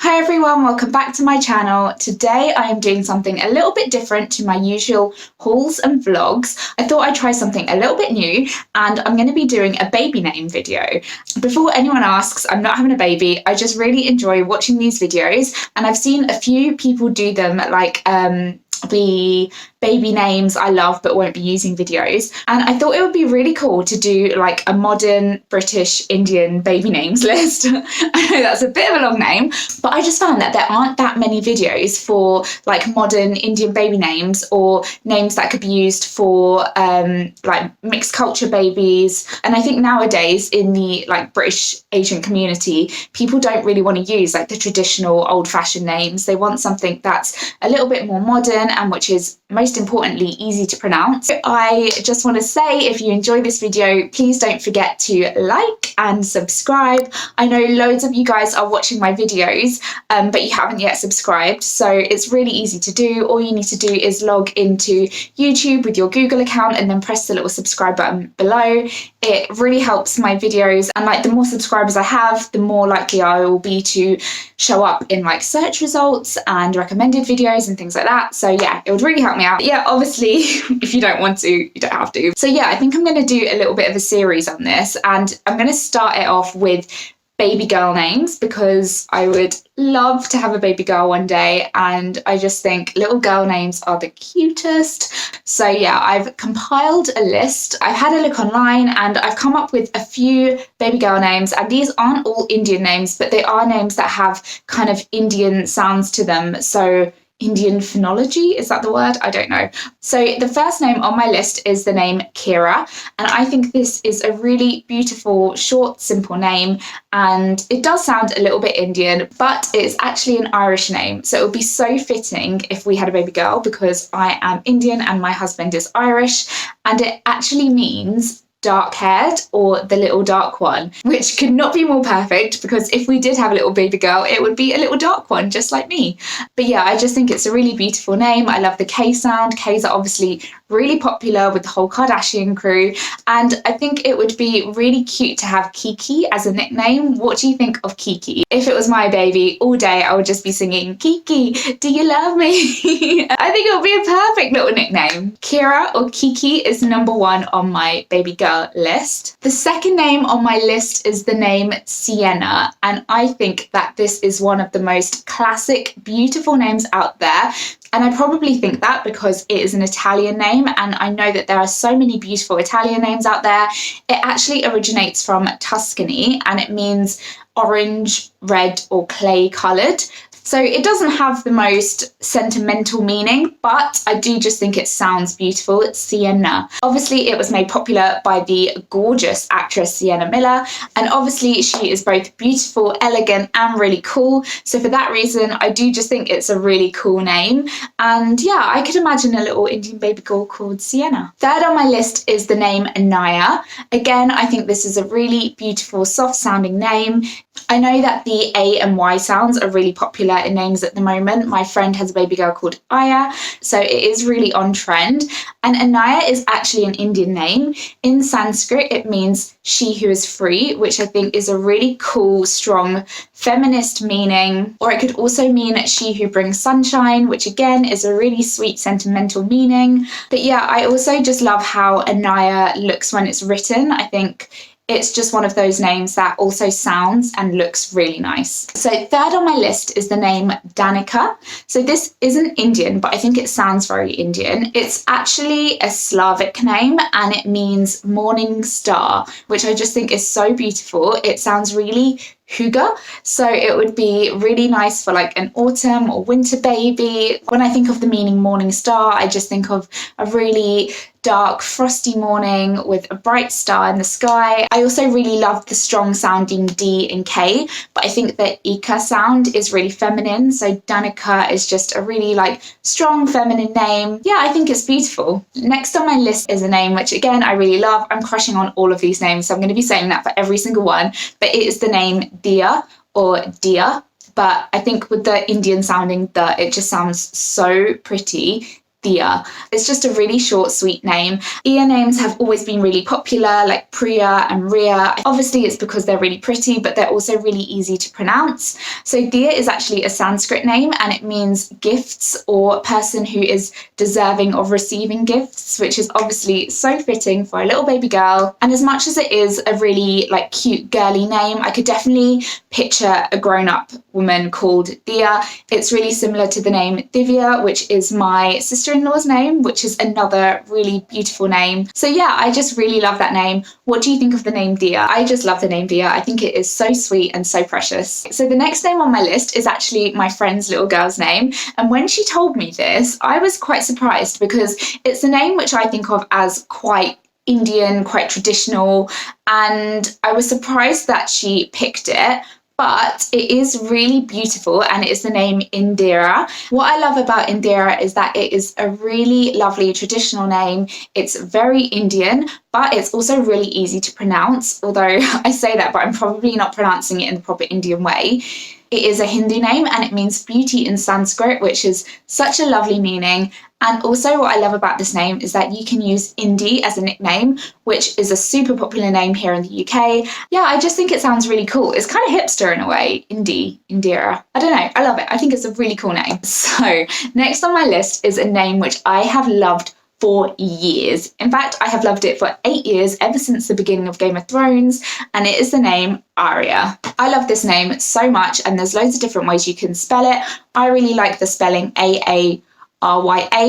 Hi everyone, welcome back to my channel. Today I am doing something a little bit different to my usual hauls and vlogs. I thought I'd try something a little bit new and I'm going to be doing a baby name video. Before anyone asks, I'm not having a baby. I just really enjoy watching these videos and I've seen a few people do them like the baby names I love but won't be using videos, and I thought it would be really cool to do like a modern British Indian baby names list. I know that's a bit of a long name, but I just found that there aren't that many videos for like modern Indian baby names or names that could be used for like mixed culture babies. And I think nowadays in the like British Asian community, people don't really want to use like the traditional old-fashioned names. They want something that's a little bit more modern and which is most importantly easy to pronounce. I just want to say, if you enjoy this video, please don't forget to like and subscribe. I know loads of you guys are watching my videos but you haven't yet subscribed, so it's really easy to do. All you need to do is log into YouTube with your Google account and then press the little subscribe button below. It really helps my videos, and like the more subscribers I have, the more likely I will be to show up in like search results and recommended videos and things like that. So yeah, it would really help me out. Yeah, obviously if you don't want to, you don't have to. So yeah, I think I'm going to do a little bit of a series on this, and I'm going to start it off with baby girl names because I would love to have a baby girl one day, and I just think little girl names are the cutest. So yeah, I've compiled a list. I've had a look online and I've come up with a few baby girl names, and these aren't all Indian names, but they are names that have kind of Indian sounds to them. So Indian phonology, is that the word? I don't know. So the first name on my list is the name Kira, and I think this is a really beautiful, short, simple name, and it does sound a little bit Indian, but it's actually an Irish name. So it would be so fitting if we had a baby girl because I am Indian and my husband is Irish, and it actually means dark-haired or the little dark one, which could not be more perfect because if we did have a little baby girl, it would be a little dark one just like me. But yeah, I just think it's a really beautiful name. I love the K sound. Ks are obviously really popular with the whole Kardashian crew, and I think it would be really cute to have Kiki as a nickname. What do you think of Kiki? If it was my baby, all day I would just be singing, Kiki, do you love me? I think it would be a perfect little nickname. Kira or Kiki is number one on my baby girl list. The second name on my list is the name Sienna, and I think that this is one of the most classic, beautiful names out there. And I probably think that because it is an Italian name, and I know that there are so many beautiful Italian names out there. It actually originates from Tuscany and it means orange, red or clay coloured. So it doesn't have the most sentimental meaning, but I do just think it sounds beautiful. It's Sienna. Obviously, it was made popular by the gorgeous actress Sienna Miller, and obviously she is both beautiful, elegant, and really cool. So for that reason, I do just think it's a really cool name. And yeah, I could imagine a little Indian baby girl called Sienna. Third on my list is the name Anaya. Again, I think this is a really beautiful, soft-sounding name. I know that the A and Y sounds are really popular in names at the moment. My friend has a baby girl called Arya, so it is really on trend. And Anaya is actually an Indian name. In Sanskrit, it means she who is free, which I think is a really cool, strong, feminist meaning. Or it could also mean she who brings sunshine, which again is a really sweet, sentimental meaning. But yeah, I also just love how Anaya looks when it's written. I think it's just one of those names that also sounds and looks really nice. So third on my list is the name Danika. So this isn't Indian, but I think it sounds very Indian. It's actually a Slavic name and it means morning star, which I just think is so beautiful. It sounds really hygge, so it would be really nice for like an autumn or winter baby. When I think of the meaning morning star, I just think of a really dark, frosty morning with a bright star in the sky. I also really love the strong sounding D and K, but I think the Ika sound is really feminine, so Danika is just a really like strong feminine name. Yeah, I think it's beautiful. Next on my list is a name which again I really love. I'm crushing on all of these names, so I'm going to be saying that for every single one, but it is the name Dia or Dia, but I think with the Indian sounding the, it just sounds so pretty. Dia. It's just a really short, sweet name. Iya names have always been really popular, like Priya and Ria. Obviously, it's because they're really pretty, but they're also really easy to pronounce. So Dia is actually a Sanskrit name, and it means gifts or person who is deserving of receiving gifts, which is obviously so fitting for a little baby girl. And as much as it is a really like cute girly name, I could definitely picture a grown-up woman called Dia. It's really similar to the name Divya, which is my sister-in-law's name, which is another really beautiful name. So yeah, I just really love that name. What do you think of the name Dia? I just love the name Dia. I think it is so sweet and so precious. So the next name on my list is actually my friend's little girl's name. And when she told me this, I was quite surprised because it's a name which I think of as quite Indian, quite traditional, and I was surprised that she picked it. But it is really beautiful, and it is the name Indira. What I love about Indira is that it is a really lovely traditional name. It's very Indian, but it's also really easy to pronounce, although I say that, but I'm probably not pronouncing it in the proper Indian way. It is a Hindu name, and it means beauty in Sanskrit, which is such a lovely meaning. And also what I love about this name is that you can use Indi as a nickname, which is a super popular name here in the UK. Yeah, I just think it sounds really cool. It's kind of hipster in a way, Indira. I don't know, I love it. I think it's a really cool name. So next on my list is a name which I have loved for years. In fact, I have loved it for 8 years, ever since the beginning of Game of Thrones, and it is the name Arya. I love this name so much, and there's loads of different ways you can spell it. I really like the spelling Arya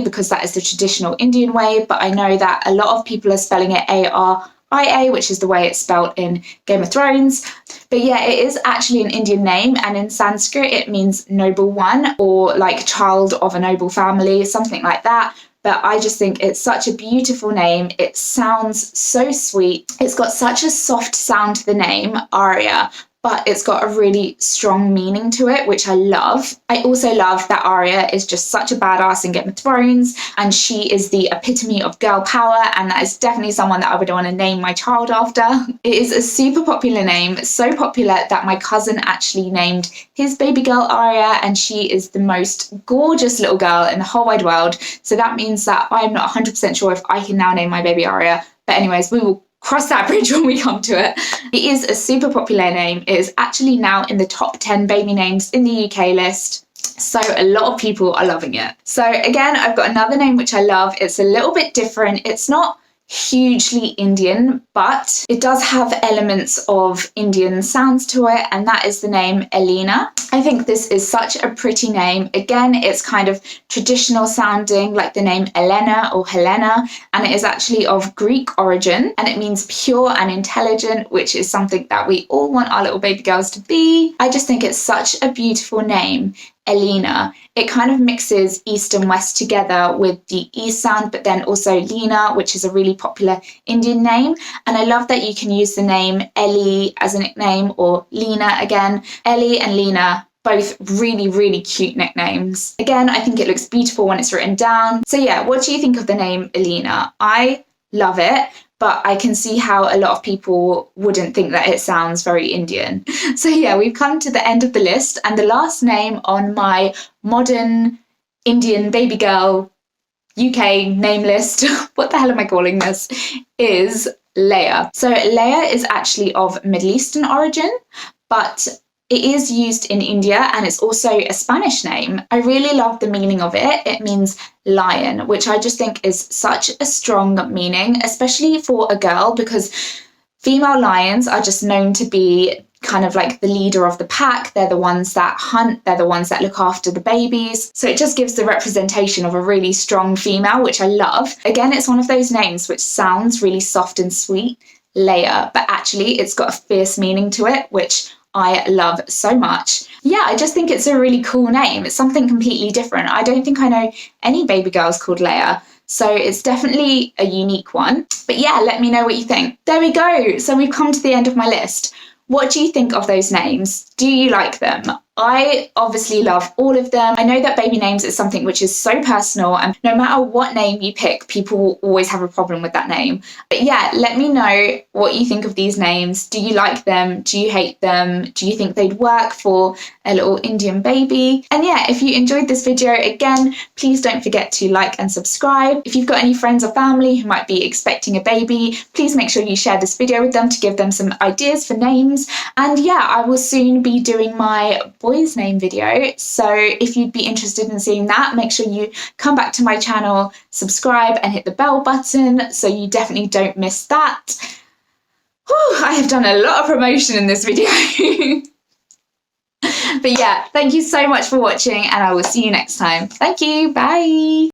because that is the traditional Indian way, but I know that a lot of people are spelling it Aria, which is the way it's spelled in Game of Thrones. But yeah, it is actually an Indian name, and in Sanskrit it means noble one, or like child of a noble family, something like that. But I just think it's such a beautiful name. It sounds so sweet. It's got such a soft sound to the name, Arya, but it's got a really strong meaning to it, which I love. I also love that Arya is just such a badass in Game of Thrones, and she is the epitome of girl power, and that is definitely someone that I would want to name my child after. It is a super popular name, so popular that my cousin actually named his baby girl Arya, and she is the most gorgeous little girl in the whole wide world. So that means that I'm not 100% sure if I can now name my baby Arya. But anyways, we will cross that bridge when we come to it. It is a super popular name. It is actually now in the top 10 baby names in the UK list. So a lot of people are loving it. So again, I've got another name which I love. It's a little bit different. It's not hugely Indian, but it does have elements of Indian sounds to it, and that is the name Elina. I think this is such a pretty name. Again, it's kind of traditional sounding, like the name Elena or Helena, and it is actually of Greek origin, and it means pure and intelligent, which is something that we all want our little baby girls to be. I just think it's such a beautiful name, Elina. It kind of mixes East and West together with the E sound, but then also Lena, which is a really popular Indian name. And I love that you can use the name Ellie as a nickname, or Lena again. Ellie and Lena, both really, really cute nicknames. Again, I think it looks beautiful when it's written down. So yeah, what do you think of the name Elina? I love it, but I can see how a lot of people wouldn't think that it sounds very Indian. So yeah, we've come to the end of the list, and the last name on my modern Indian baby girl UK name list, what the hell am I calling this, is Leia. So Leia is actually of Middle Eastern origin, but it is used in India, and it's also a Spanish name. I really love the meaning of it. It means lion, which I just think is such a strong meaning, especially for a girl, because female lions are just known to be kind of like the leader of the pack. They're the ones that hunt, they're the ones that look after the babies. So it just gives the representation of a really strong female, which I love. Again, it's one of those names which sounds really soft and sweet, Leia, but actually it's got a fierce meaning to it, which I love so much. Yeah, I just think it's a really cool name. It's something completely different. I don't think I know any baby girls called Leia, so it's definitely a unique one. But yeah, let me know what you think. There we go. So we've come to the end of my list. What do you think of those names? Do you like them? I obviously love all of them. I know that baby names is something which is so personal, and no matter what name you pick, people will always have a problem with that name. But yeah, let me know what you think of these names. Do you like them? Do you hate them? Do you think they'd work for a little Indian baby? And yeah, if you enjoyed this video, again, please don't forget to like and subscribe. If you've got any friends or family who might be expecting a baby, please make sure you share this video with them to give them some ideas for names. And yeah, I will soon be doing my boy's name video, so if you'd be interested in seeing that, make sure you come back to my channel, subscribe and hit the bell button so you definitely don't miss that. Whew, I have done a lot of promotion in this video. But yeah, thank you so much for watching, and I will see you next time. Thank you, bye.